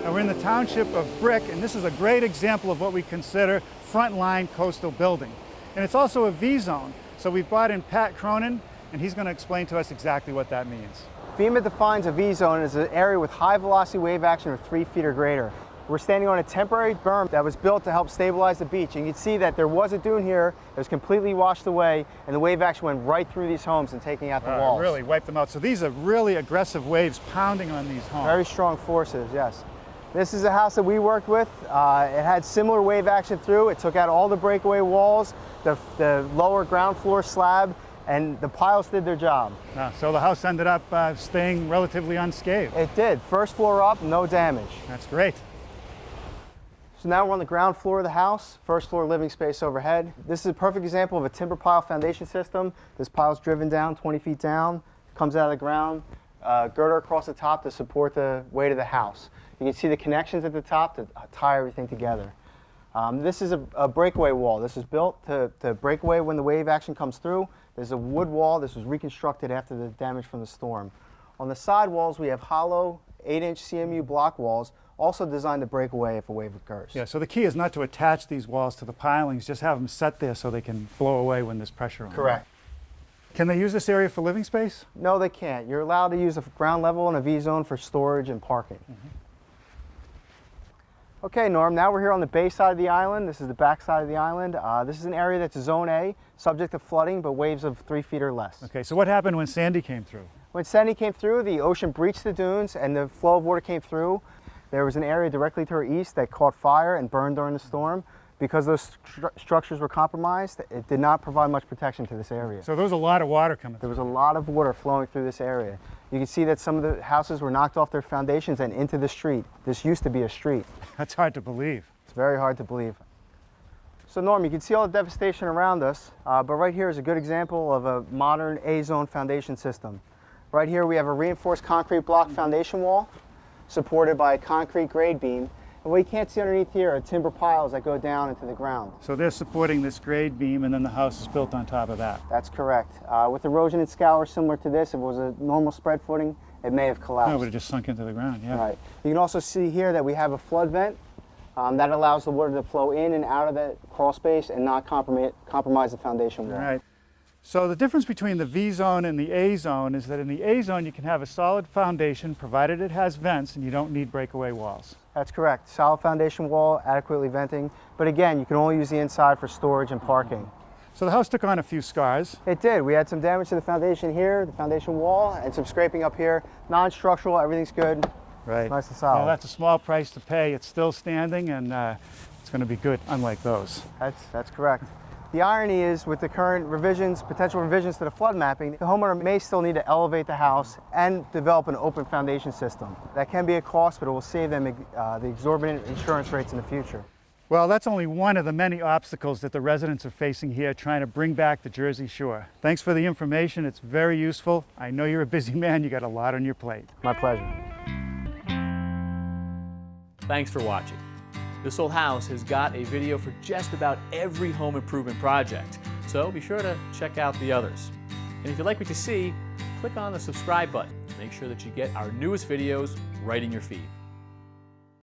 And we're in the township of Brick, and this is a great example of what we consider frontline coastal building. And it's also a V-zone. So we've brought in Pat Cronin, and he's going to explain to us exactly what that means. FEMA defines a V-zone as an area with high velocity wave action of 3 feet or greater. We're standing on a temporary berm that was built to help stabilize the beach. And you can see that there was a dune here that was completely washed away, and the wave action went right through these homes and taking out the walls. Really wiped them out. So these are really aggressive waves pounding on these homes. Very strong forces, yes. This is a house that we worked with. It had similar wave action through. It took out all the breakaway walls, the lower ground floor slab, and the piles did their job. So the house ended up staying relatively unscathed. It did. First floor up, no damage. That's great. So now we're on the ground floor of the house, first floor living space overhead. This is a perfect example of a timber pile foundation system. This pile's driven down 20 feet down, comes out of the ground, girder across the top to support the weight of the house. You can see the connections at the top to tie everything together. This is a breakaway wall. This is built to break away when the wave action comes through. There's a wood wall. This was reconstructed after the damage from the storm. On the side walls, we have hollow 8-inch CMU block walls, also designed to break away if a wave occurs. Yeah, so the key is not to attach these walls to the pilings, just have them set there so they can blow away when there's pressure on them. Correct. Can they use this area for living space? No, they can't. You're allowed to use a ground level and a V-zone for storage and parking. Okay, Norm, now we're here on the bay side of the island. This is the back side of the island. This is an area that's Zone A, subject to flooding, but waves of 3 feet or less. Okay, so what happened when Sandy came through? When Sandy came through, the ocean breached the dunes and the flow of water came through. There was an area directly to our east that caught fire and burned during the storm. Because those structures were compromised, it did not provide much protection to this area. So there was a lot of water coming through. There was a lot of water flowing through this area. You can see that some of the houses were knocked off their foundations and into the street. This used to be a street. That's hard to believe. It's very hard to believe. So Norm, you can see all the devastation around us, but right here is a good example of a modern A-zone foundation system. Right here we have a reinforced concrete block foundation wall supported by a concrete grade beam. And what you can't see underneath here are timber piles that go down into the ground. So they're supporting this grade beam and then the house is built on top of that. That's correct. With erosion and scour similar to this, if it was a normal spread footing, it may have collapsed. No, it would have just sunk into the ground, yeah. Right. You can also see here that we have a flood vent that allows the water to flow in and out of the crawl space and not compromise the foundation wall. Right. So the difference between the V-zone and the A-zone is that in the A-zone you can have a solid foundation provided it has vents and you don't need breakaway walls. That's correct. Solid foundation wall, adequately venting. But again, you can only use the inside for storage and parking. So the house took on a few scars. It did. We had some damage to the foundation here, the foundation wall, and some scraping up here. Non-structural, everything's good. Right. Nice and solid. Well, that's a small price to pay. It's still standing and it's going to be good, unlike those. That's correct. The irony is, with the current revisions, potential revisions to the flood mapping, the homeowner may still need to elevate the house and develop an open foundation system. That can be a cost, but it will save them the exorbitant insurance rates in the future. Well, that's only one of the many obstacles that the residents are facing here trying to bring back the Jersey Shore. Thanks for the information. It's very useful. I know you're a busy man. You got a lot on your plate. My pleasure. Thanks for watching. This Old House has got a video for just about every home improvement project, so be sure to check out the others. And if you like what you see, click on the subscribe button to make sure that you get our newest videos right in your feed.